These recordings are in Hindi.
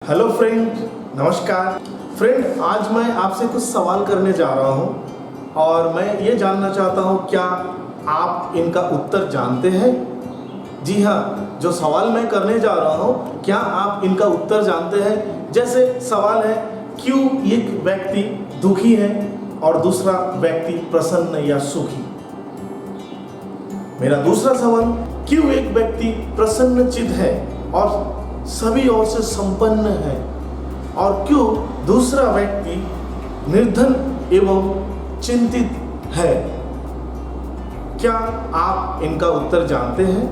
हेलो फ्रेंड, नमस्कार फ्रेंड। आज मैं आपसे कुछ सवाल करने जा रहा हूं और मैं ये जानना चाहता हूं क्या आप इनका उत्तर जानते हैं। जी हाँ, जो सवाल मैं करने जा रहा हूं क्या आप इनका उत्तर जानते हैं। जैसे सवाल है, क्यों एक व्यक्ति दुखी है और दूसरा व्यक्ति प्रसन्न या सुखी। मेरा दूसरा सवाल, क्यों एक व्यक्ति प्रसन्नचित्त है और सभी ओर से संपन्न है और क्यों दूसरा व्यक्ति निर्धन एवं चिंतित है। क्या आप इनका उत्तर जानते हैं।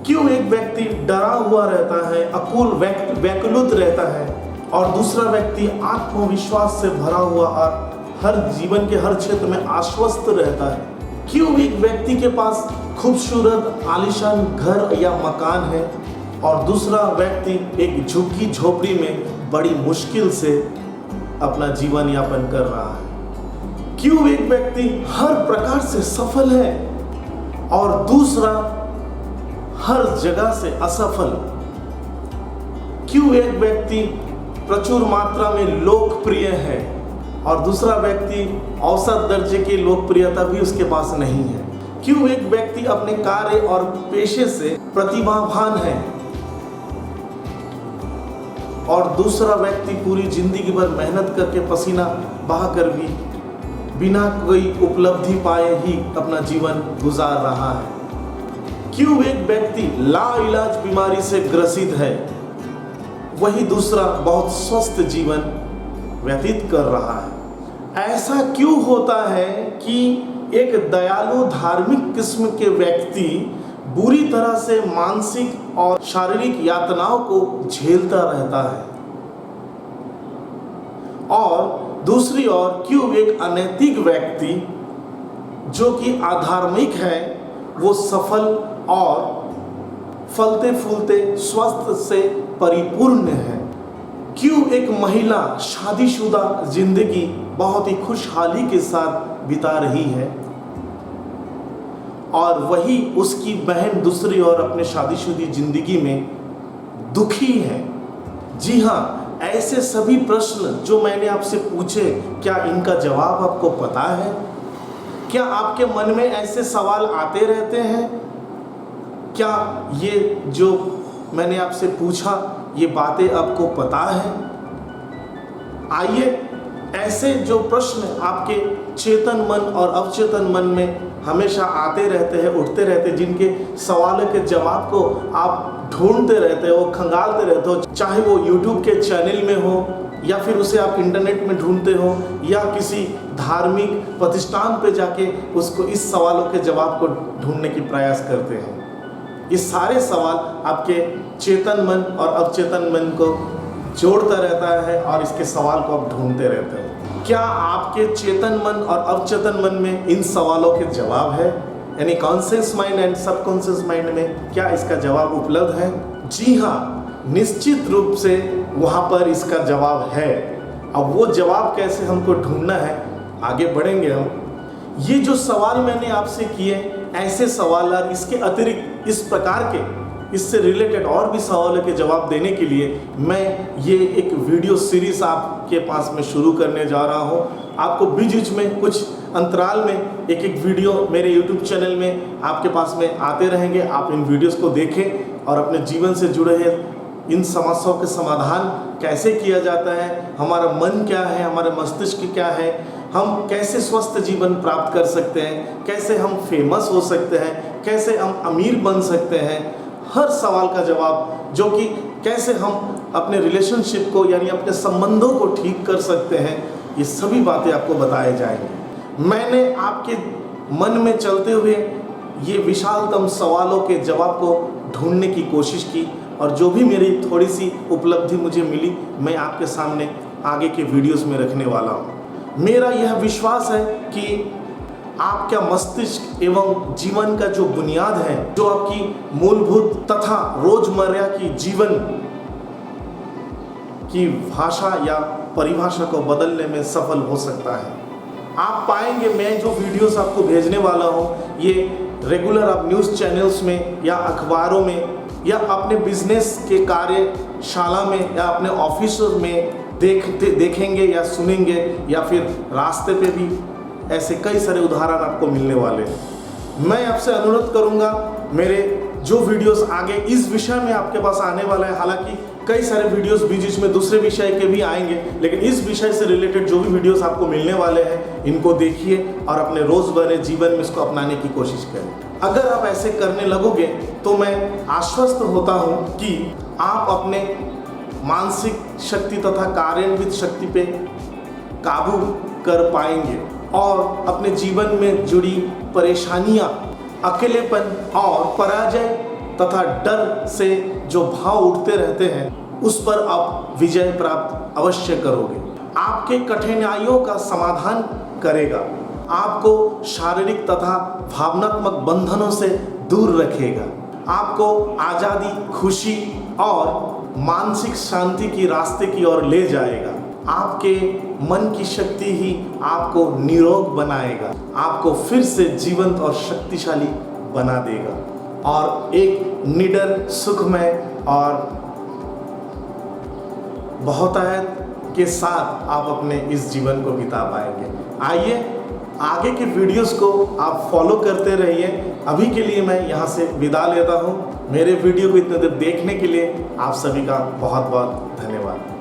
क्यों एक व्यक्ति डरा हुआ रहता है, अकुल व्याकुलित रहता है और दूसरा व्यक्ति आत्मविश्वास से भरा हुआ और हर जीवन के हर क्षेत्र में आश्वस्त रहता है। क्यों एक व्यक्ति के पास खूबसूरत आलीशान घर या मकान है और दूसरा व्यक्ति एक झुग्गी झोपड़ी में बड़ी मुश्किल से अपना जीवन यापन कर रहा है। क्यों एक व्यक्ति हर प्रकार से सफल है और दूसरा हर जगह से असफल। क्यों एक व्यक्ति प्रचुर मात्रा में लोकप्रिय है और दूसरा व्यक्ति औसत दर्जे की लोकप्रियता भी उसके पास नहीं है। क्यों एक व्यक्ति अपने कार्य और पेशे से प्रतिभावान है और दूसरा व्यक्ति पूरी जिंदगी भर मेहनत करके पसीना बहाकर भी बिना कोई उपलब्धि पाए ही अपना जीवन गुजार रहा है। क्यों एक व्यक्ति लाइलाज बीमारी से ग्रसित है वही दूसरा बहुत स्वस्थ जीवन व्यतीत कर रहा है। ऐसा क्यों होता है कि एक दयालु धार्मिक किस्म के व्यक्ति बुरी तरह से मानसिक और शारीरिक यातनाओं को झेलता रहता है और दूसरी ओर क्यों एक अनैतिक व्यक्ति जो कि अधार्मिक है वो सफल और फलते फूलते स्वस्थ से परिपूर्ण है। क्यों एक महिला शादीशुदा जिंदगी बहुत ही खुशहाली के साथ बिता रही है और वही उसकी बहन दूसरी ओर अपने शादीशुदा जिंदगी में दुखी है। जी हाँ, ऐसे सभी प्रश्न जो मैंने आपसे पूछे, क्या इनका जवाब आपको पता है। क्या आपके मन में ऐसे सवाल आते रहते हैं। क्या ये जो मैंने आपसे पूछा ये बातें आपको पता है। आइए, ऐसे जो प्रश्न आपके चेतन मन और अवचेतन मन में हमेशा आते रहते हैं, उठते रहते हैं, जिनके सवालों के जवाब को आप ढूंढते रहते हो, खंगालते रहते हो, चाहे वो YouTube के चैनल में हो या फिर उसे आप इंटरनेट में ढूंढते हो या किसी धार्मिक प्रतिष्ठान पे जाके उसको इस सवालों के जवाब को ढूंढने की प्रयास करते हैं। ये सारे सवाल आपके चेतन मन और अवचेतन मन को जोड़ता रहता है और इसके सवाल को आप ढूंढते रहते हो। क्या आपके चेतन मन और अवचेतन मन में इन सवालों के जवाब है, यानी conscious mind and subconscious mind में क्या इसका जवाब उपलब्ध है। जी हाँ, निश्चित रूप से वहाँ पर इसका जवाब है। अब वो जवाब कैसे हमको ढूंढना है, आगे बढ़ेंगे हम। ये जो सवाल मैंने आपसे किए, ऐसे सवाल और इसके अतिरिक्त इस प्रकार के इससे रिलेटेड और भी सवालों के जवाब देने के लिए मैं ये एक वीडियो सीरीज आपके पास में शुरू करने जा रहा हूँ। आपको बीच बीच में कुछ अंतराल में एक एक वीडियो मेरे YouTube चैनल में आपके पास में आते रहेंगे। आप इन वीडियोस को देखें और अपने जीवन से जुड़े हैं इन समस्याओं के समाधान कैसे किया जाता है, हमारा मन क्या है, हमारा मस्तिष्क क्या है, हम कैसे स्वस्थ जीवन प्राप्त कर सकते हैं, कैसे हम फेमस हो सकते हैं, कैसे हम अमीर बन सकते हैं। हर सवाल का जवाब, जो कि कैसे हम अपने रिलेशनशिप को यानी अपने संबंधों को ठीक कर सकते हैं, ये सभी बातें आपको बताए जाएंगे। मैंने आपके मन में चलते हुए ये विशालतम सवालों के जवाब को ढूंढने की कोशिश की और जो भी मेरी थोड़ी सी उपलब्धि मुझे मिली मैं आपके सामने आगे के वीडियोस में रखने वाला हूँ। मेरा यह विश्वास है कि आपका मस्तिष्क एवं जीवन का जो बुनियाद है, जो आपकी मूलभूत तथा रोजमर्रा की जीवन की भाषा या परिभाषा को बदलने में सफल हो सकता है। आप पाएंगे मैं जो वीडियोस आपको भेजने वाला हूँ ये रेगुलर आप न्यूज़ चैनल्स में या अखबारों में या अपने बिजनेस के कार्य शाला में या अपने ऑफिस में देखेंगे या सुनेंगे, या फिर रास्ते पे भी ऐसे कई सारे उदाहरण आपको मिलने वाले हैं। मैं आपसे अनुरोध करूंगा, मेरे जो वीडियोस आगे इस विषय में आपके पास आने वाला है, हालांकि कई सारे वीडियोस बीच में दूसरे विषय के भी आएंगे, लेकिन इस विषय से रिलेटेड जो भी वीडियोस आपको मिलने वाले हैं इनको देखिए और अपने रोजमर्रा जीवन में इसको अपनाने की कोशिश करें। अगर आप ऐसे करने लगोगे तो मैं आश्वस्त होता हूं कि आप अपने मानसिक शक्ति तथा कार्यान्वित शक्ति पे काबू कर पाएंगे और अपने जीवन में जुड़ी परेशानियां, अकेलेपन और पराजय तथा डर से जो भाव उठते रहते हैं उस पर आप विजय प्राप्त अवश्य करोगे। आपके कठिनाइयों का समाधान करेगा, आपको शारीरिक तथा भावनात्मक बंधनों से दूर रखेगा, आपको आज़ादी, खुशी और मानसिक शांति की रास्ते की ओर ले जाएगा। आपके मन की शक्ति ही आपको निरोग बनाएगा, आपको फिर से जीवंत और शक्तिशाली बना देगा और एक निडर, सुखमय और बहुतायत के साथ आप अपने इस जीवन को बिता पाएंगे। आइए आगे के वीडियोस को आप फॉलो करते रहिए। अभी के लिए मैं यहाँ से विदा लेता हूँ। मेरे वीडियो को इतने देर देखने के लिए आप सभी का बहुत बहुत धन्यवाद।